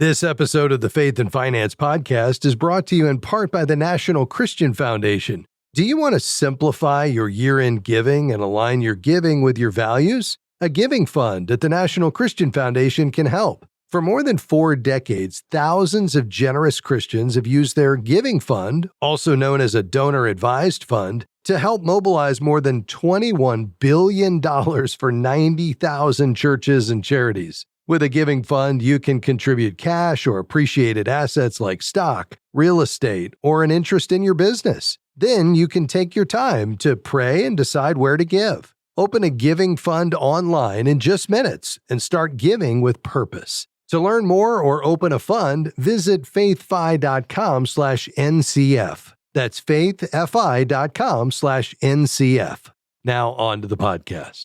This episode of the Faith and Finance Podcast is brought to you in part by the National Christian Foundation. Do you want to simplify your year-end giving and align your giving with your values? A giving fund at the National Christian Foundation can help. For more than 4 decades, thousands of generous Christians have used their giving fund, also known as a donor-advised fund, to help mobilize more than $21 billion for 90,000 churches and charities. With a giving fund, you can contribute cash or appreciated assets like stock, real estate, or an interest in your business. Then you can take your time to pray and decide where to give. Open a giving fund online in just minutes and start giving with purpose. To learn more or open a fund, visit faithfi.com/NCF. That's faithfi.com/NCF. Now on to the podcast.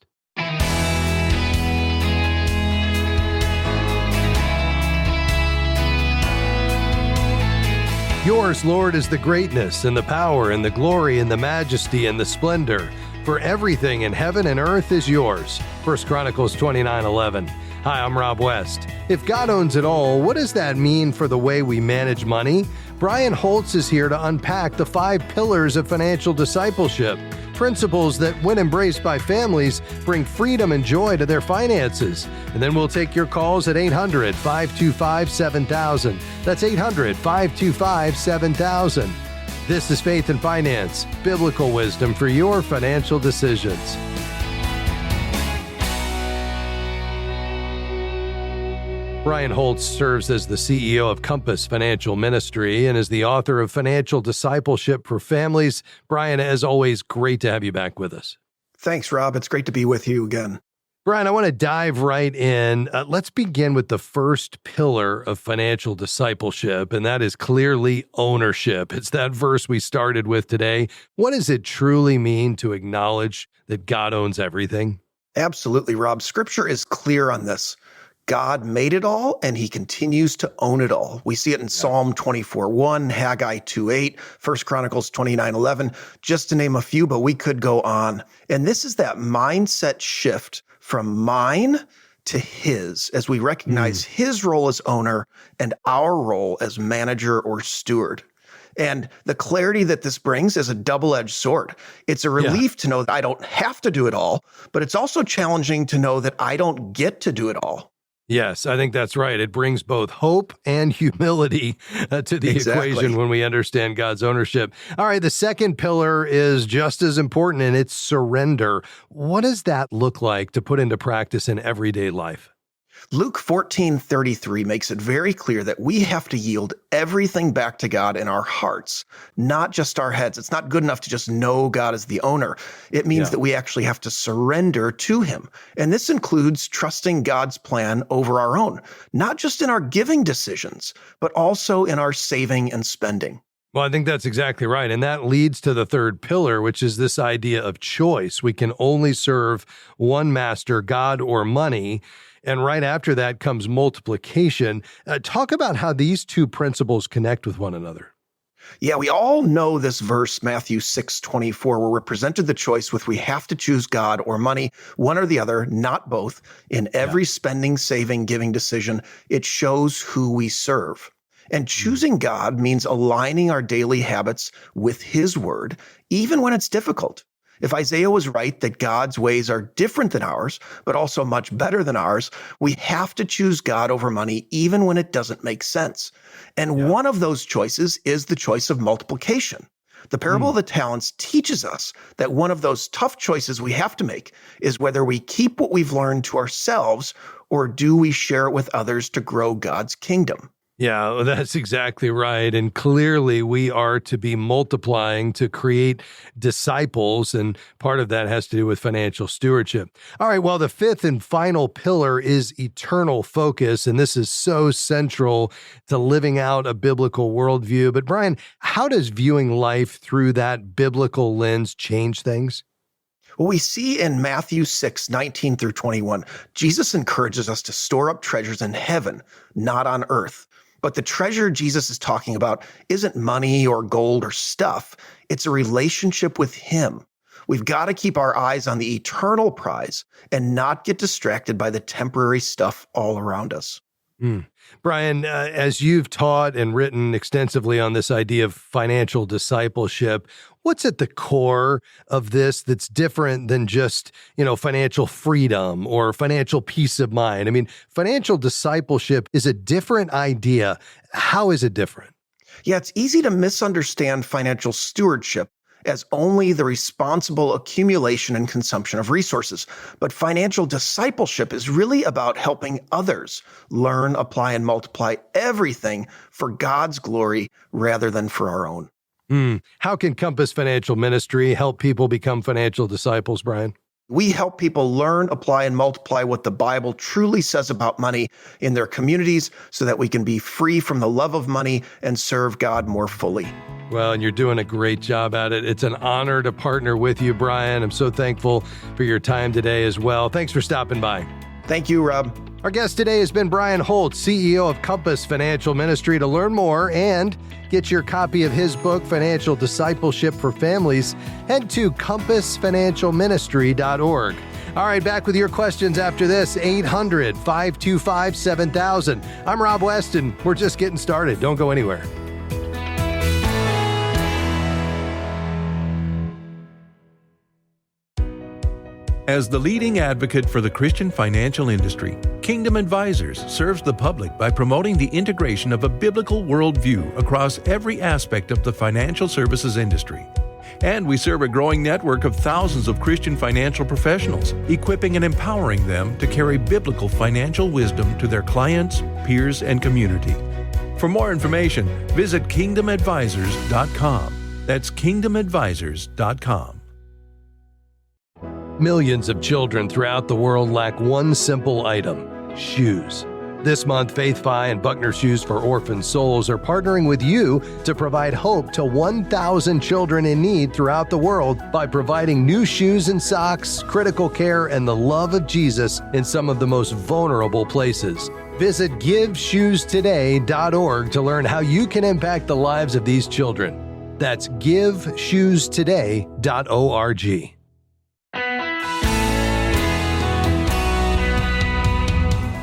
Yours, Lord, is the greatness and the power and the glory and the majesty and the splendor. For everything in heaven and earth is yours. 1 Chronicles 29:11. Hi, I'm Rob West. If God owns it all, what does that mean for the way we manage money? Brian Holtz is here to unpack the 5 pillars of financial discipleship, principles that, when embraced by families, bring freedom and joy to their finances. And then we'll take your calls at 800-525-7000. That's 800-525-7000. This is Faith and Finance, biblical wisdom for your financial decisions. Brian Holtz serves as the CEO of Compass Financial Ministry and is the author of Financial Discipleship for Families. Brian, as always, great to have you back with us. Thanks, Rob. It's great to be with you again. Brian, I want to dive right in. Let's begin with the first pillar of financial discipleship, and that is clearly ownership. It's that verse we started with today. What does it truly mean to acknowledge that God owns everything? Absolutely, Rob. Scripture is clear on this. God made it all, and he continues to own it all. We see it in Psalm 24:1, Haggai 2:8, 1 Chronicles 29:11, just to name a few, but we could go on. And this is that mindset shift from mine to his, as we recognize his role as owner and our role as manager or steward. And the clarity that this brings is a double-edged sword. It's a relief to know that I don't have to do it all, but it's also challenging to know that I don't get to do it all. Yes, I think that's right. It brings both hope and humility to the equation when we understand God's ownership. All right, the second pillar is just as important, and it's surrender. What does that look like to put into practice in everyday life? Luke 14:33 makes it very clear that we have to yield everything back to God in our hearts, not just our heads. It's not good enough to just know God as the owner. It means that we actually have to surrender to him. And this includes trusting God's plan over our own, not just in our giving decisions, but also in our saving and spending. Well, I think that's exactly right. And that leads to the third pillar, which is this idea of choice. We can only serve one master, God or money. And right after that comes multiplication. Talk about how these two principles connect with one another. Yeah, we all know this verse, Matthew 6:24, where we're presented the choice with we have to choose God or money, one or the other, not both. In every spending, saving, giving decision, it shows who we serve. And choosing God means aligning our daily habits with his word, even when it's difficult. If Isaiah was right that God's ways are different than ours, but also much better than ours, we have to choose God over money even when it doesn't make sense. And one of those choices is the choice of multiplication. The parable of the talents teaches us that one of those tough choices we have to make is whether we keep what we've learned to ourselves or do we share it with others to grow God's kingdom. Yeah, that's exactly right. And clearly we are to be multiplying to create disciples. And part of that has to do with financial stewardship. All right, well, the fifth and final pillar is eternal focus. And this is so central to living out a biblical worldview. But Brian, how does viewing life through that biblical lens change things? Well, we see in Matthew 6:19 through 21, Jesus encourages us to store up treasures in heaven, not on earth. But the treasure Jesus is talking about isn't money or gold or stuff. It's a relationship with him. We've got to keep our eyes on the eternal prize and not get distracted by the temporary stuff all around us. Mm. Brian, as you've taught and written extensively on this idea of financial discipleship, what's at the core of this that's different than just, financial freedom or financial peace of mind? I mean, financial discipleship is a different idea. How is it different? Yeah, it's easy to misunderstand financial stewardship as only the responsible accumulation and consumption of resources. But financial discipleship is really about helping others learn, apply, and multiply everything for God's glory rather than for our own. How can Compass Financial Ministry help people become financial disciples, Brian? We help people learn, apply, and multiply what the Bible truly says about money in their communities so that we can be free from the love of money and serve God more fully. Well, and you're doing a great job at it. It's an honor to partner with you, Brian. I'm so thankful for your time today as well. Thanks for stopping by. Thank you, Rob. Our guest today has been Brian Holtz, CEO of Compass Financial Ministry. To learn more and get your copy of his book, Financial Discipleship for Families, head to compassfinancialministry.org. All right, back with your questions after this, 800-525-7000. I'm Rob West, and we're just getting started. Don't go anywhere. As the leading advocate for the Christian financial industry, Kingdom Advisors serves the public by promoting the integration of a biblical worldview across every aspect of the financial services industry. And we serve a growing network of thousands of Christian financial professionals, equipping and empowering them to carry biblical financial wisdom to their clients, peers, and community. For more information, visit kingdomadvisors.com. That's kingdomadvisors.com. Millions of children throughout the world lack one simple item: shoes. This month, Faith Fi and Buckner Shoes for Orphan Souls are partnering with you to provide hope to 1,000 children in need throughout the world by providing new shoes and socks, critical care, and the love of Jesus in some of the most vulnerable places. Visit GiveShoesToday.org to learn how you can impact the lives of these children. That's GiveShoesToday.org.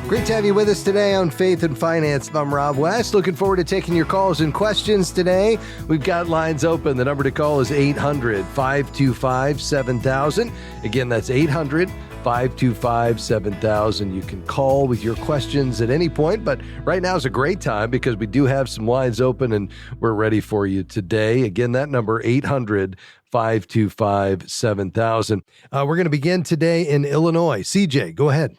Great to have you with us today on Faith and Finance. I'm Rob West. Looking forward to taking your calls and questions today. We've got lines open. The number to call is 800-525-7000. Again, that's 800-525-7000. You can call with your questions at any point, but right now is a great time because we do have some lines open and we're ready for you today. Again, that number, 800-525-7000. We're going to begin today in Illinois. CJ, go ahead.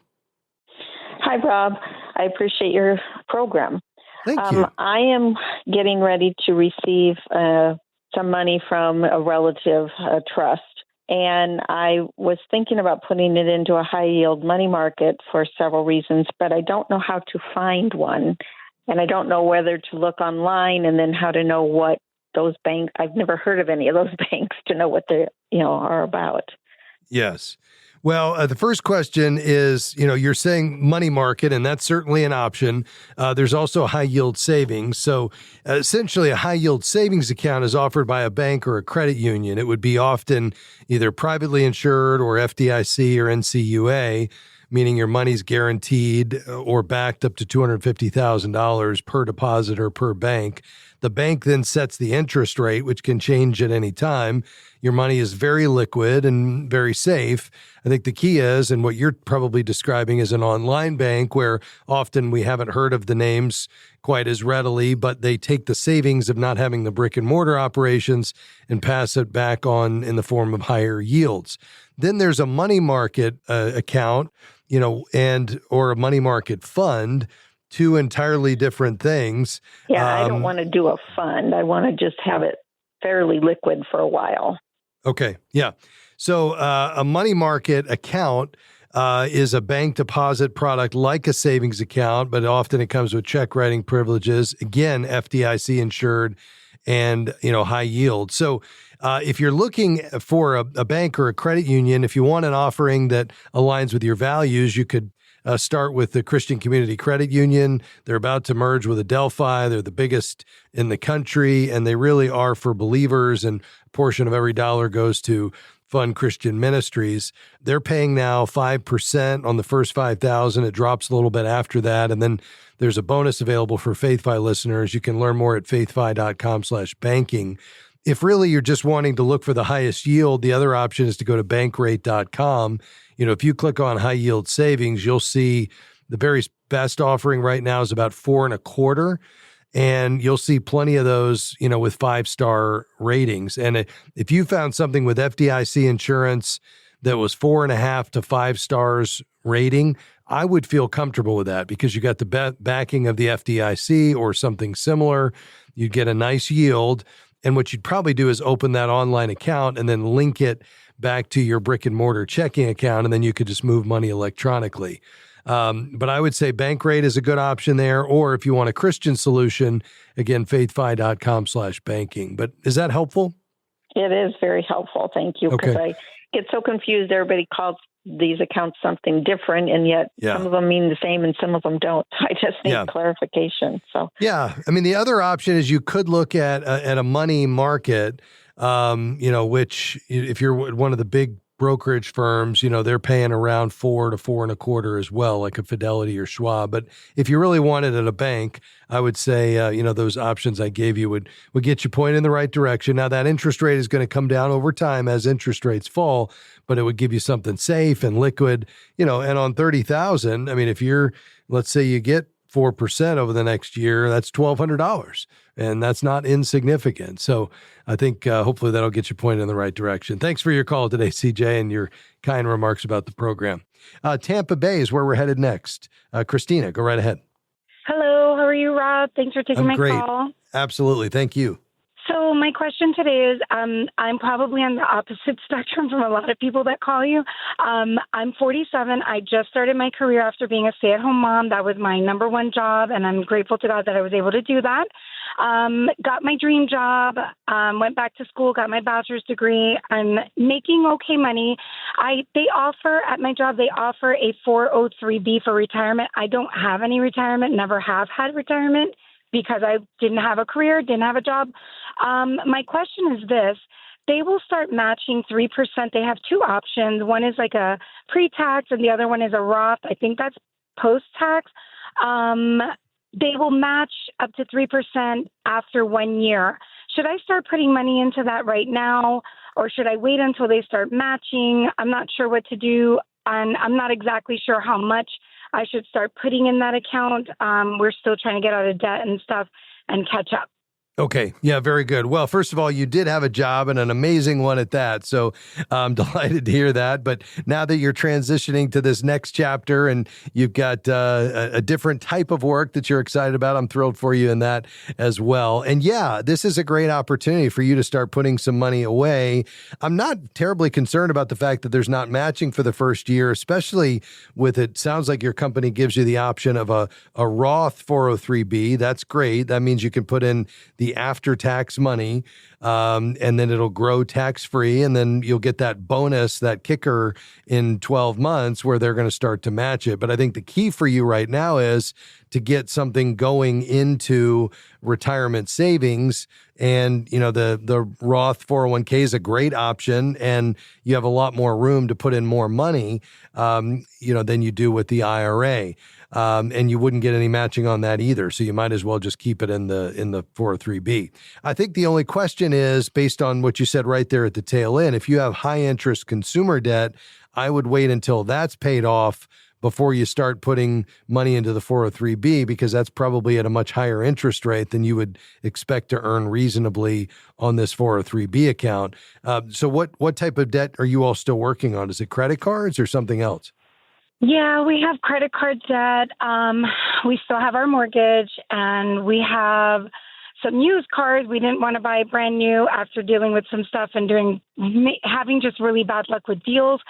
Hi, Rob. I appreciate your program. Thank you. I am getting ready to receive some money from a relative trust, and I was thinking about putting it into a high-yield money market for several reasons, but I don't know how to find one, and I don't know whether to look online and then how to know what those banks. I've never heard of any of those banks to know what they are about. Yes. Well, the first question is, you're saying money market, and that's certainly an option. There's also high yield savings. So essentially a high yield savings account is offered by a bank or a credit union. It would be often either privately insured or FDIC or NCUA, meaning your money's guaranteed or backed up to $250,000 per deposit or per bank. The bank then sets the interest rate, which can change at any time. Your money is very liquid and very safe. I think the key is, and what you're probably describing is an online bank where often we haven't heard of the names quite as readily, but they take the savings of not having the brick and mortar operations and pass it back on in the form of higher yields. Then there's a money market account, or a money market fund. Two entirely different things. Yeah, I don't want to do a fund. I want to just have it fairly liquid for a while. Okay, yeah. So a money market account is a bank deposit product like a savings account, but often it comes with check writing privileges. Again, FDIC insured and, high yield. So if you're looking for a bank or a credit union, if you want an offering that aligns with your values, you could start with the Christian Community Credit Union. They're about to merge with Adelphi. They're the biggest in the country, and they really are for believers, and a portion of every dollar goes to Fund Christian Ministries. They're paying now 5% on the first $5,000. It drops a little bit after that. And then there's a bonus available for FaithFi listeners. You can learn more at faithfi.com/banking. If really you're just wanting to look for the highest yield, the other option is to go to bankrate.com. If you click on high yield savings, you'll see the very best offering right now is about 4.25%. And you'll see plenty of those, with 5-star ratings. And if you found something with FDIC insurance that was 4.5 to 5 stars rating, I would feel comfortable with that because you got the backing of the FDIC or something similar. You'd get a nice yield. And what you'd probably do is open that online account and then link it back to your brick and mortar checking account. And then you could just move money electronically. But I would say Bankrate is a good option there. Or if you want a Christian solution, again, faithfi.com/banking. But is that helpful? It is very helpful. Thank you. Because I get so confused. Everybody calls these accounts something different, and yet some of them mean the same and some of them don't. I just need clarification. So the other option is you could look at a money market, which if you're one of the big brokerage firms, they're paying around 4 to 4.25 as well, like a Fidelity or Schwab. But if you really wanted at a bank, I would say, those options I gave you would get you pointed in the right direction. Now that interest rate is going to come down over time as interest rates fall, but it would give you something safe and liquid, and on 30,000, let's say you get 4% over the next year, that's $1,200. And that's not insignificant. So I think hopefully that'll get you pointed in the right direction. Thanks for your call today, CJ, and your kind remarks about the program. Tampa Bay is where we're headed next. Christina, go right ahead. Hello, how are you, Rob? Thanks for taking my great. call. Absolutely. Thank you. So my question today is, I'm probably on the opposite spectrum from a lot of people that call you. I'm 47. I just started my career after being a stay-at-home mom. That was my number one job, and I'm grateful to God that I was able to do that. Got my dream job, went back to school, got my bachelor's degree. I'm making okay money. They offer at my job, they offer a 403B for retirement. I don't have any retirement, never have had retirement because I didn't have a career, didn't have a job. My question is this. They will start matching 3%. They have two options. One is like a pre-tax and the other one is a Roth. I think that's post-tax. They will match up to 3% after 1 year. Should I start putting money into that right now, or should I wait until they start matching? I'm not sure what to do, and I'm not exactly sure how much I should start putting in that account. We're still trying to get out of debt and stuff and catch up. Okay. Yeah, very good. Well, first of all, you did have a job and an amazing one at that. So I'm delighted to hear that. But now that you're transitioning to this next chapter and you've got a different type of work that you're excited about, I'm thrilled for you in that as well. And yeah, this is a great opportunity for you to start putting some money away. I'm not terribly concerned about the fact that there's not matching for the first year, especially with it sounds like your company gives you the option of a Roth 403B. That's great. That means you can put in the after-tax money, and then it'll grow tax-free, and then you'll get that bonus, that kicker in 12 months where they're going to start to match it. But I think the key for you right now is to get something going into retirement savings. And, the Roth 401k is a great option, and you have a lot more room to put in more money, than you do with the IRA. And you wouldn't get any matching on that either. So you might as well just keep it in the 403B. I think the only question is, based on what you said right there at the tail end, if you have high interest consumer debt, I would wait until that's paid off before you start putting money into the 403B, because that's probably at a much higher interest rate than you would expect to earn reasonably on this 403B account. So what type of debt are you all still working on? Is it credit cards or something else? Yeah, we have credit card debt. We still have our mortgage, and we have some used cars. We didn't want to buy brand new after dealing with some stuff and having just really bad luck with deals.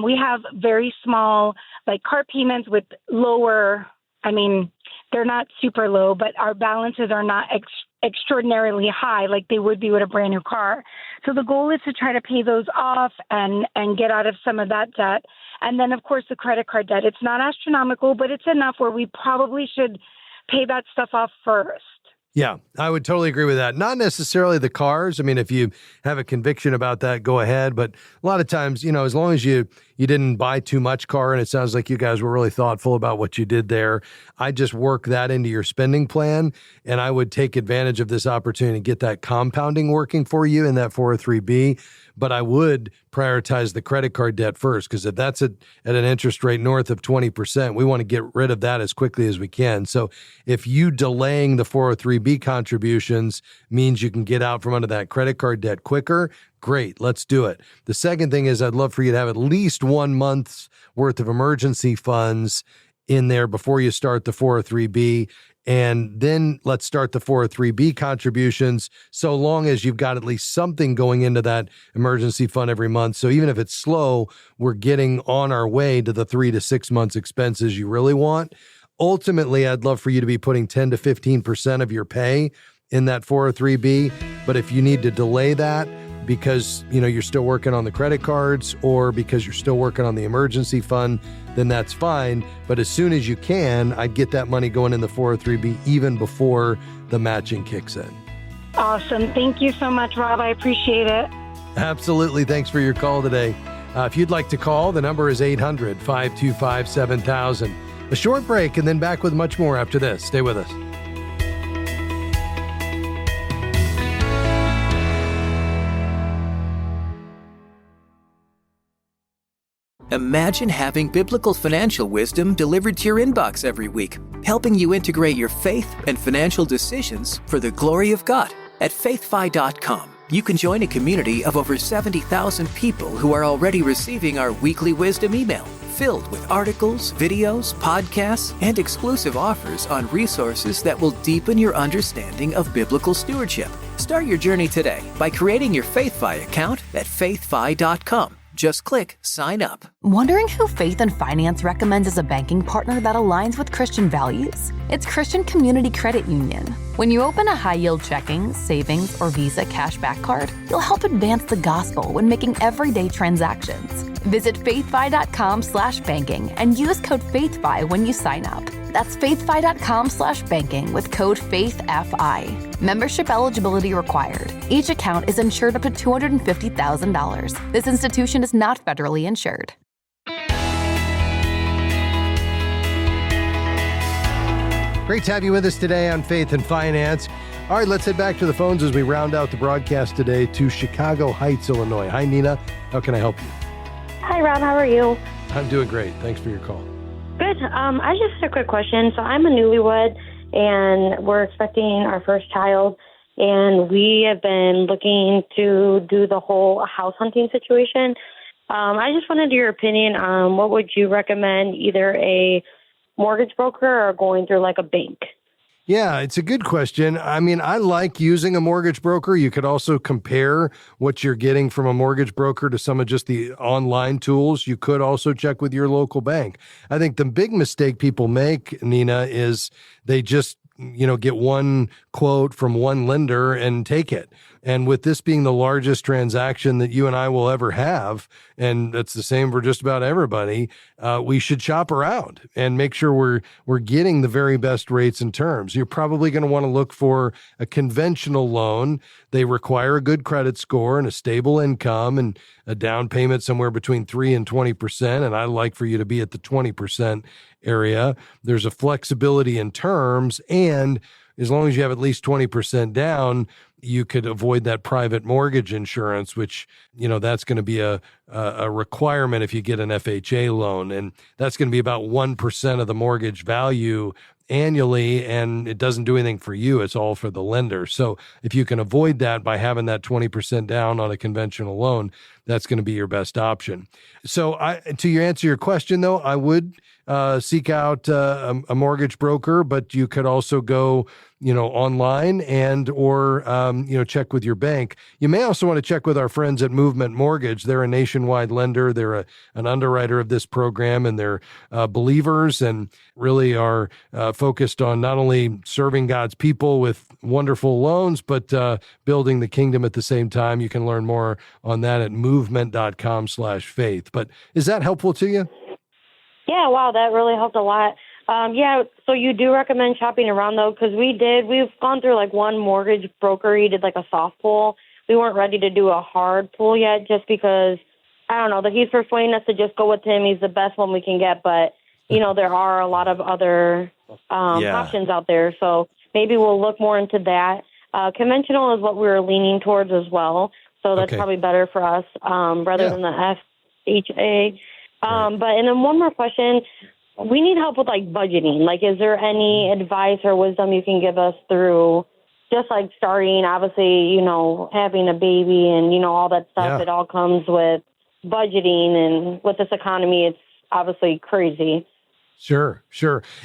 We have very small, car payments with lower. They're not super low, but our balances are not extraordinarily high like they would be with a brand new car. So the goal is to try to pay those off and get out of some of that debt. And then, of course, the credit card debt. It's not astronomical, but it's enough where we probably should pay that stuff off first. Yeah, I would totally agree with that. Not necessarily the cars. I mean, if you have a conviction about that, go ahead. But a lot of times, as long as you didn't buy too much car, and it sounds like you guys were really thoughtful about what you did there, I just work that into your spending plan, and I would take advantage of this opportunity to get that compounding working for you in that 403B. But I would prioritize the credit card debt first, because if that's at an interest rate north of 20%, we want to get rid of that as quickly as we can. So if you delaying the 403B contributions means you can get out from under that credit card debt quicker, great, let's do it. The second thing is I'd love for you to have at least 1 month's worth of emergency funds in there before you start the 403B. And then let's start the 403B contributions, so long as you've got at least something going into that emergency fund every month. So even if it's slow, we're getting on our way to the 3 to 6 months expenses you really want. Ultimately, I'd love for you to be putting 10 to 15% of your pay in that 403B. But if you need to delay that because you're still working on the credit cards or because you're still working on the emergency fund, then that's fine. But as soon as you can, I'd get that money going in the 403B even before the matching kicks in. Awesome. Thank you so much, Rob. I appreciate it. Absolutely. Thanks for your call today. If you'd like to call, the number is 800-525-7000. A short break and then back with much more after this. Stay with us. Imagine having biblical financial wisdom delivered to your inbox every week, helping you integrate your faith and financial decisions for the glory of God. At faithfi.com, you can join a community of over 70,000 people who are already receiving our weekly wisdom email, filled with articles, videos, podcasts, and exclusive offers on resources that will deepen your understanding of biblical stewardship. Start your journey today by creating your FaithFi account at faithfi.com. Just click Sign Up. Wondering who Faith and Finance recommends as a banking partner that aligns with Christian values? It's Christian Community Credit Union. When you open a high-yield checking, savings, or Visa cashback card, you'll help advance the gospel when making everyday transactions. Visit faithfi.com/banking and use code FAITHFI when you sign up. That's faithfi.com/banking with code FAITHFI. Membership eligibility required. Each account is insured up to $250,000. This institution is not federally insured. Great to have you with us today on Faith and Finance. All right, let's head back to the phones as we round out the broadcast today to Chicago Heights, Illinois. Hi, Nina. How can I help you? Hi, Rob. How are you? I'm doing great. Thanks for your call. Good. I just had a quick question. So I'm a newlywed, and we're expecting our first child, and we have been looking to do the whole house hunting situation. I just wanted your opinion on what would you recommend, either a mortgage broker or going through like a bank? Yeah, it's a good question. I mean, I like using a mortgage broker. You could also compare what you're getting from a mortgage broker to some of just the online tools. You could also check with your local bank. I think the big mistake people make, Nina, is they just get one quote from one lender and take it. And with this being the largest transaction that you and I will ever have, and that's the same for just about everybody, we should shop around and make sure we're getting the very best rates and terms. You're probably going to want to look for a conventional loan. They require a good credit score and a stable income and a down payment somewhere between 3 and 20%. And I like for you to be at the 20% area. There's a flexibility in terms, and as long as you have at least 20% down, you could avoid that private mortgage insurance, which, that's going to be a requirement if you get an FHA loan. And that's going to be about 1% of the mortgage value annually, and it doesn't do anything for you. It's all for the lender. So if you can avoid that by having that 20% down on a conventional loan, that's going to be your best option. So to answer your question, though, I would seek out a mortgage broker, but you could also go, online or check with your bank. You may also want to check with our friends at Movement Mortgage. They're a nationwide lender. They're an underwriter of this program, and they're believers and really are focused on not only serving God's people with wonderful loans, but building the kingdom at the same time. You can learn more on that at movement.com/faith. But is that helpful to you? Yeah, wow, that really helped a lot. Yeah, so you do recommend shopping around, though, because we've gone through like one mortgage broker. He did like a soft pull. We weren't ready to do a hard pull yet just because, I don't know, that he's persuading us to just go with him. He's the best one we can get, but, there are a lot of other options out there. So maybe we'll look more into that. Conventional is what we were leaning towards as well. So that's probably better for us rather than the FHA. And then one more question. We need help with like budgeting. Like, is there any advice or wisdom you can give us through just like starting, obviously, having a baby and, all that stuff. Yeah. It all comes with budgeting, and with this economy, it's obviously crazy. Sure.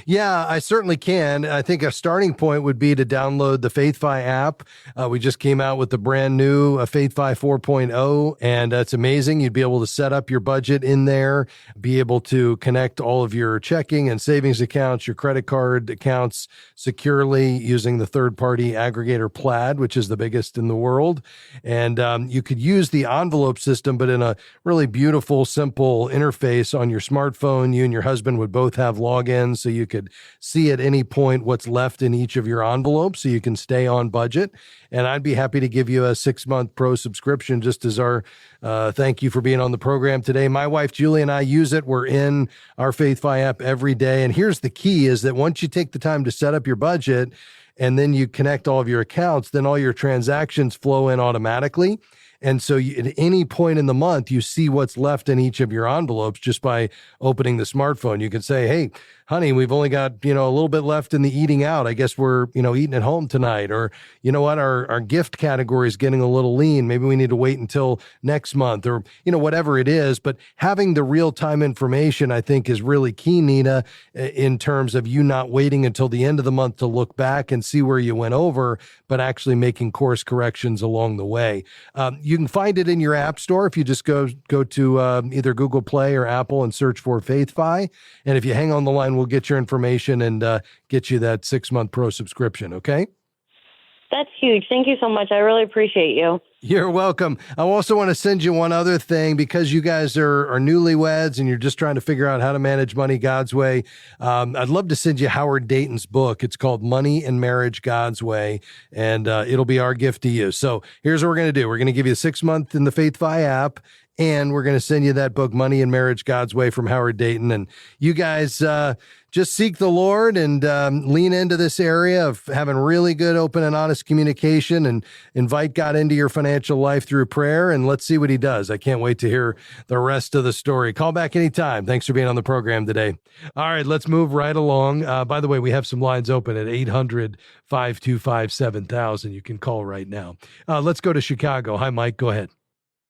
Yeah, I certainly can. I think a starting point would be to download the FaithFi app. We just came out with the brand new FaithFi 4.0, and it's amazing. You'd be able to set up your budget in there, be able to connect all of your checking and savings accounts, your credit card accounts securely using the third-party aggregator Plaid, which is the biggest in the world. And you could use the envelope system, but in a really beautiful, simple interface on your smartphone. You and your husband would both have logins, so you could see at any point what's left in each of your envelopes so you can stay on budget. And I'd be happy to give you a 6-month pro subscription just as our thank you for being on the program today. My wife, Julie, and I use it. We're in our FaithFi app every day. And here's the key is that once you take the time to set up your budget and then you connect all of your accounts, then all your transactions flow in automatically. And so at any point in the month, you see what's left in each of your envelopes just by opening the smartphone. You can say, hey, honey, we've only got, a little bit left in the eating out. I guess we're, eating at home tonight. Or, you know what, our gift category is getting a little lean. Maybe we need to wait until next month or, whatever it is. But having the real-time information, I think, is really key, Nina, in terms of you not waiting until the end of the month to look back and see where you went over, but actually making course corrections along the way. You can find it in your app store if you just go to either Google Play or Apple and search for FaithFi. And if you hang on the line, we'll get your information and get you that 6-month pro subscription, okay? That's huge. Thank you so much. I really appreciate you. You're welcome. I also want to send you one other thing because you guys are newlyweds and you're just trying to figure out how to manage money God's way. I'd love to send you Howard Dayton's book. It's called Money and Marriage God's Way, and it'll be our gift to you. So here's what we're going to do. We're going to give you a 6-month in the FaithFi app, and we're going to send you that book, Money and Marriage God's Way from Howard Dayton. And you guys just seek the Lord and lean into this area of having really good, open, and honest communication and invite God into your financial life through prayer. And let's see what he does. I can't wait to hear the rest of the story. Call back anytime. Thanks for being on the program today. All right, let's move right along. By the way, we have some lines open at 800-525-7000. You can call right now. Let's go to Chicago. Hi, Mike. Go ahead.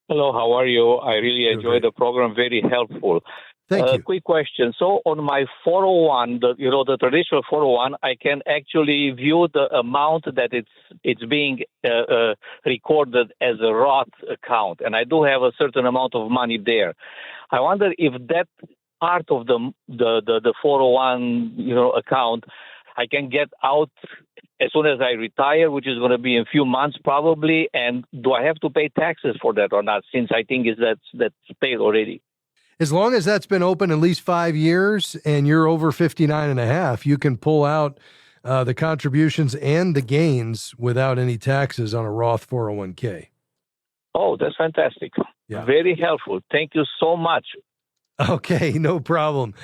Hello, how are you? I really enjoy the program. Very helpful. Thank you. Quick question. So on my 401, the traditional 401, I can actually view the amount that it's being recorded as a Roth account, and I do have a certain amount of money there. I wonder if that part of the 401 account I can get out as soon as I retire, which is going to be in a few months probably. And do I have to pay taxes for that or not? Since I think that's paid already. As long as that's been open at least 5 years and you're over 59 and a half, you can pull out the contributions and the gains without any taxes on a Roth 401k. Oh, that's fantastic. Yeah. Very helpful. Thank you so much. Okay, no problem.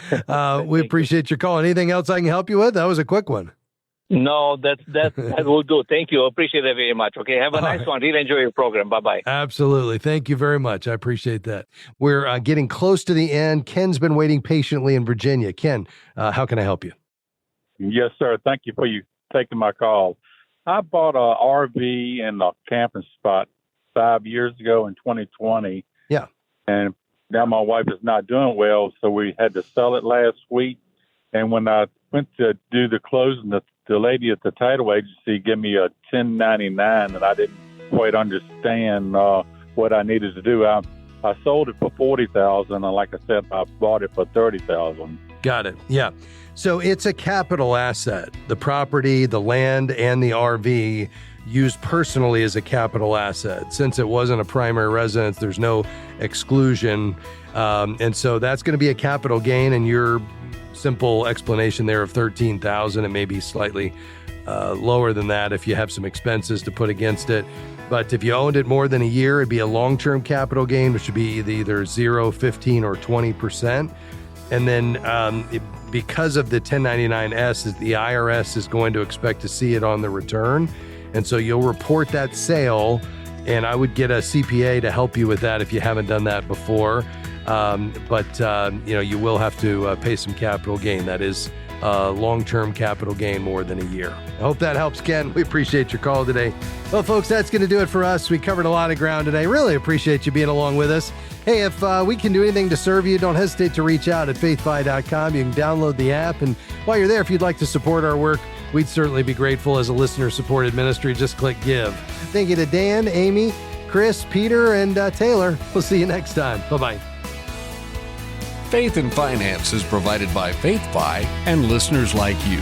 We appreciate your call. Anything else I can help you with? That was a quick one. No, that will do. Thank you. Appreciate it very much. Okay, have a nice one. Really enjoy your program. Bye-bye. Absolutely. Thank you very much. I appreciate that. We're getting close to the end. Ken's been waiting patiently in Virginia. Ken, how can I help you? Yes, sir. Thank you for taking my call. I bought a RV and a camping spot 5 years ago in 2020. Yeah. And now my wife is not doing well, so we had to sell it last week. And when I went to do the closing, the lady at the title agency gave me a 1099, and I didn't quite understand what I needed to do. I sold it for $40,000, and like I said, I bought it for $30,000. Got it. Yeah. So it's a capital asset. The property, the land, and the RV used personally as a capital asset. Since it wasn't a primary residence, there's no exclusion. And so that's going to be a capital gain, and you're simple explanation there of $13,000. It may be slightly lower than that if you have some expenses to put against it. But if you owned it more than a year, it'd be a long-term capital gain, which would be either 0, 15, or 20%. And then because of the 1099-S, the IRS is going to expect to see it on the return. And so you'll report that sale, and I would get a CPA to help you with that if you haven't done that before. But you will have to pay some capital gain. That is long-term capital gain more than a year. I hope that helps, Ken. We appreciate your call today. Well, folks, that's going to do it for us. We covered a lot of ground today. Really appreciate you being along with us. Hey, if we can do anything to serve you, don't hesitate to reach out at faithfi.com. You can download the app. And while you're there, if you'd like to support our work, we'd certainly be grateful as a listener-supported ministry. Just click Give. Thank you to Dan, Amy, Chris, Peter, and Taylor. We'll see you next time. Bye-bye. Faith and Finance is provided by FaithFi and listeners like you.